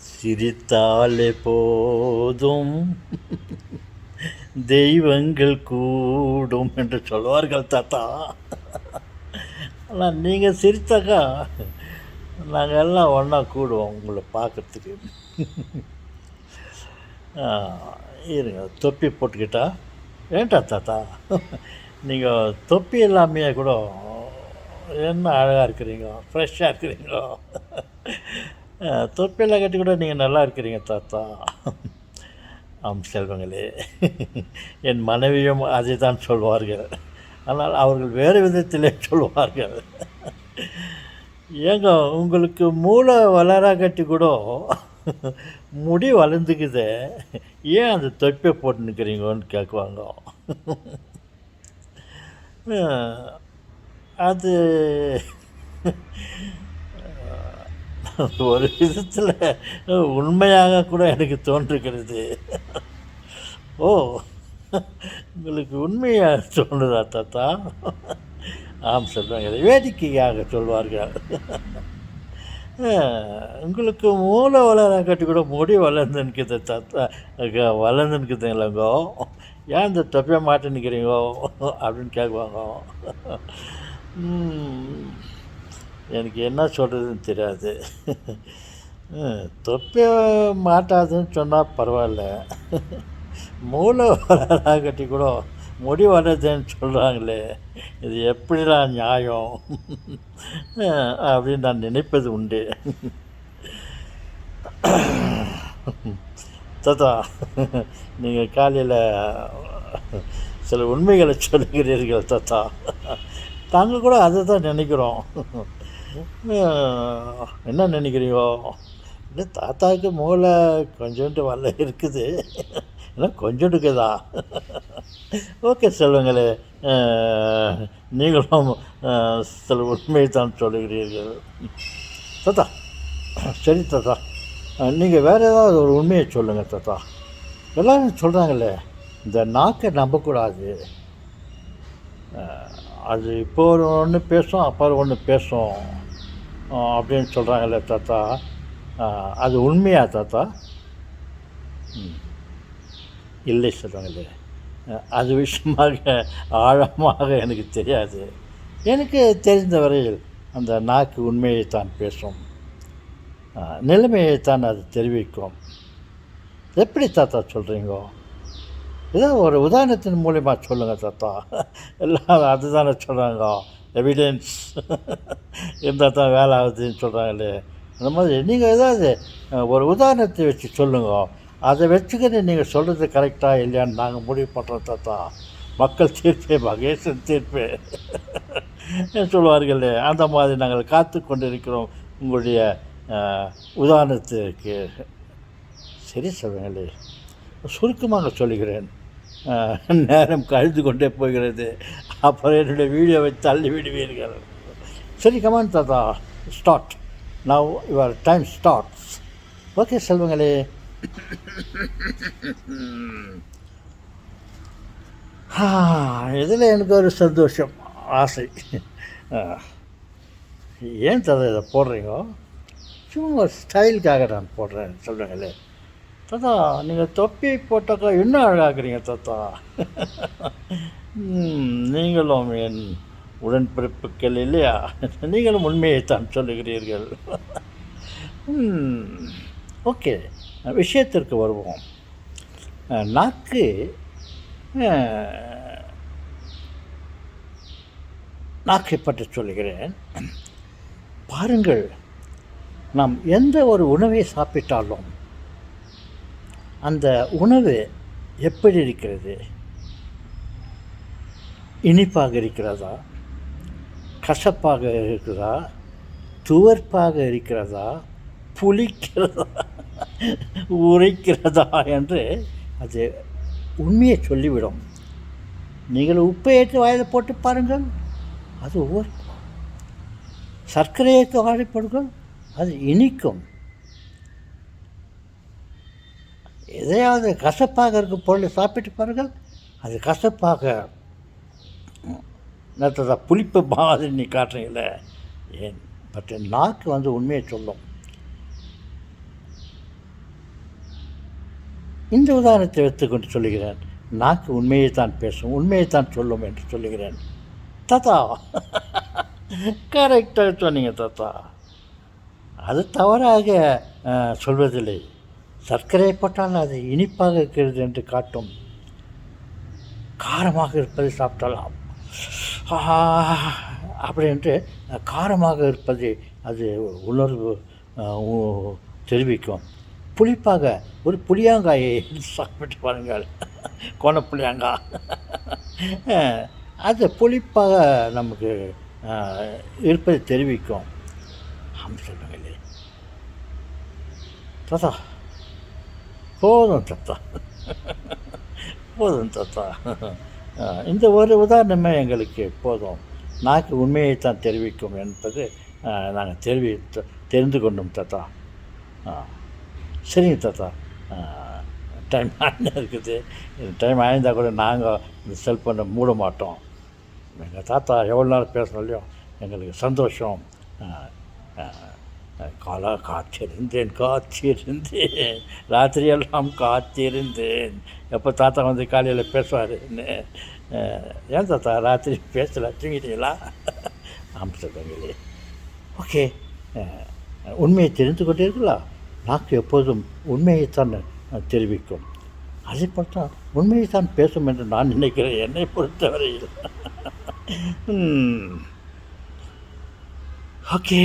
சிரித்தாலே போதும் தெய்வங்கள் கூடும் என்று சொல்வார்கள் தாத்தா. ஆனால் நீங்கள் சிரித்தாக்கா நாங்கள் எல்லாம் ஒன்றா கூடுவோம் உங்களை பார்க்குறதுக்கு. இருங்க, தொப்பி போட்டுக்கிட்டா ஏன்டா தாத்தா நீங்கள் தொப்பி எல்லாமே கூட என்ன அழகாக இருக்கிறீங்க, ஃப்ரெஷ்ஷாக இருக்கிறீங்க. தொப்பியெல்லாம் கட்டி கூட நீங்கள் நல்லா இருக்கிறீங்க தாத்தா. ஆம் செல்வங்களே, என் மனைவியும் அதை தான் சொல்வார்கள். ஆனால் அவர்கள் வேறு விதத்திலே சொல்வார்கள். ஏங்க உங்களுக்கு மூளை வளரா கட்டி கூட முடி வளர்ந்துக்குதே, ஏன் அந்த தொப்பியை போட்டுன்னுக்கிறீங்கன்னு கேட்குவாங்க. அது ஒரு விதத்தில் உண்மையாக கூட எனக்கு தோன்றுகிறது. ஓ, உங்களுக்கு உண்மையாக தோன்றுதா தாத்தா? ஆம் சொல்லுவாங்க, வேடிக்கையாக சொல்வார்கள். உங்களுக்கு மூளை வளர கட்டி கூட முடி வளர்ந்துன்னுக்குது தாத்தா, வளர்ந்துன்னுக்குதுங்களோ, ஏன் இந்த தொப்பியை மாட்டி நிற்கிறீங்கோ அப்படின்னு கேட்குவாங்க. எனக்கு என்ன சொல்கிறதுன்னு தெரியாது. தொப்பியை மாட்டாதுன்னு சொன்னால் பரவாயில்ல, மூளை வளரா கட்டி கூட முடி வளருதுன்னு சொல்கிறாங்களே, இது எப்படிலாம் நியாயம் அப்படின்னு நான் நினைப்பது உண்டு. தாத்தா, நீங்கள் காலையில் சில உண்மைகளை சொல்லுகிறீர்கள் தாத்தா, நாங்கள் கூட அதை தான் நினைக்கிறோம். என்ன நினைக்கிறீங்களோ? இல்லை, தாத்தாவுக்கு மூளை கொஞ்சோண்டு வரல இருக்குது, இல்லை கொஞ்சோண்டுக்குதா? ஓகே செல்வங்களே, நீங்களும் சில உண்மையை தான் சொல்லுகிறீர்கள் தாத்தா. சரி தாத்தா, நீங்கள் வேறு ஏதாவது ஒரு உண்மையை சொல்லுங்கள் தாத்தா. எல்லோரும் சொல்கிறாங்களே, இந்த நாக்கை நம்பக்கூடாது, அது இப்போ ஒன்று பேசும் அப்புறம் ஒன்று பேசும் அப்படின்னு சொல்கிறாங்களே தாத்தா, அது உண்மையா தாத்தா? இல்லை சொல்கிறாங்களே, அது விஷயமாக ஆழமாக எனக்கு தெரியாது. எனக்கு தெரிந்த வரையில் அந்த நாக்கு உண்மையைத்தான் பேசும், நிலைமையைத்தான் அது தெரிவிக்கும். எப்படி தாத்தா சொல்கிறீங்கோ? ஏதோ ஒரு உதாரணத்தின் மூலிமா சொல்லுங்கள் தாத்தா. எல்லாம் அதுதானே சொல்கிறாங்க, எவிடென்ஸ் இருந்தால் தான் வேலை ஆகுதுன்னு சொல்கிறாங்களே. அந்த மாதிரி நீங்கள் ஏதாவது ஒரு உதாரணத்தை வச்சு சொல்லுங்க, அதை வச்சுக்கிட்டு நீங்கள் சொல்கிறது கரெக்டாக இல்லையான்னு நாங்கள் முடிவு பண்ணுறோம் தாத்தா. மக்கள் தீர்ப்பே மகேசன் தீர்ப்பே சொல்லுவார்களே, அந்த மாதிரி நாங்கள் காத்து கொண்டிருக்கிறோம் உங்களுடைய உதாரணத்திற்கு. சரி சொல்லுங்களே, சுருக்கமாக சொல்லுகிறேன், நேரம் கழித்து கொண்டே போகிறது, அப்புறம் என்னுடைய வீடியோவை தள்ளி விடுவீர்கள். சரி, கமான் தாத்தா, start now, your time starts. Okay செல்வங்களே. இதில் எனக்கு ஒரு சந்தோஷம், ஆசை. ஏன் தாத்தா இதை போடுறீங்க? சும்மா ஒரு ஸ்டைலுக்காக நான் போடுறேன் சொல்லுங்களே. தாத்தா, நீங்கள் தொப்பி போட்டாக்கா இன்னும் அழகாக்குறீங்க தாத்தா. நீங்களும் என் உடன்பிறப்புகள் இல்லையா? நீங்களும் உண்மையைத்தான் சொல்லுகிறீர்கள். ஓகே, விஷயத்திற்கு வருவோம். நாக்கு நாக்கை பற்றி சொல்லுகிறேன். பாருங்கள், நாம் எந்த ஒரு உணவை சாப்பிட்டாலும் அந்த உணவு எப்படி இருக்கிறது? இனிப்பாக இருக்கிறதா, கசப்பாக இருக்கிறதா, துவர்ப்பாக இருக்கிறதா, புளிக்கிறதா, உரைக்கிறதா என்று அது உண்மையை சொல்லிவிடும். நீங்கள் உப்பை ஏற்று வாயில் போட்டு பாருங்கள், அது ஒவ்வொரு சர்க்கரையை ஆடிப்படுங்கள், அது இனிக்கும். எதையாவது கசப்பாக இருக்கும் பொருளை சாப்பிட்டு பாருங்கள், அது கசப்பாக நேற்று புளிப்பு மாதிரி நீ காட்டுறீங்களே, ஏன் பட் நாக்கு வந்து உண்மையை சொல்லும். இந்த உதாரணத்தை வைத்துக்கொண்டு சொல்லுகிறேன். நாக்கு உண்மையை தான் பேசும், உண்மையை தான் சொல்லும் என்று சொல்லுகிறேன். தாத்தா கரெக்டாக சொன்னீங்க தாத்தா. அது தவறாக சொல்வதில்லை. சர்க்கரை போட்டால் அது இனிப்பாக இருக்கிறது என்று காட்டும். காரமாக இருப்பதை சாப்பிட்டாலாம் அப்படி என்று காரமாக இருப்பது அது உணர்வு தெரிவிக்கும். புளிப்பாக ஒரு புளியாங்காயை சாப்பிட்டு பாருங்கள், கோணப்புளியாங்காய், அது புளிப்பாக நமக்கு இருப்பதை தெரிவிக்கும். அப்படி சொல்லுங்களே தாத்தா, போதும் தாத்தா, போதும் தாத்தா. இந்த ஒரு உதாரணமே எங்களுக்கு போதும். நாக்கு உண்மையைத்தான் தெரிவிக்கும் என்பது நாங்கள் தெரிந்து கொண்டோம் தாத்தா. சரிங்க தாத்தா, டைம் ஆகினே இருக்குது. டைம் ஆயிருந்தால் கூட நாங்கள் இந்த செல்ஃபோனை மூட மாட்டோம். எங்கள் தாத்தா எவ்வளோ நேரம் பேசினாலையும் எங்களுக்கு சந்தோஷம். காத்திருந்தேன் ராத்திரியெல்லாம் காத்திருந்தேன். எப்போ தாத்தா வந்து காலையில் பேசுவாருன்னு. ஏன் தாத்தா ராத்திரி பேசலை, தூங்கிட்டீங்களா? ஆமாம் சொல்லுங்களே. ஓகே, உண்மையை தெரிந்து கொண்டீர்களா? நாக்கு எப்போதும் உண்மையைத்தான் தெரிவிக்கும். அதை பார்த்தா உண்மையைத்தான் பேசும் என்று நான் நினைக்கிறேன், என்னை பொறுத்தவரையில். ஓகே.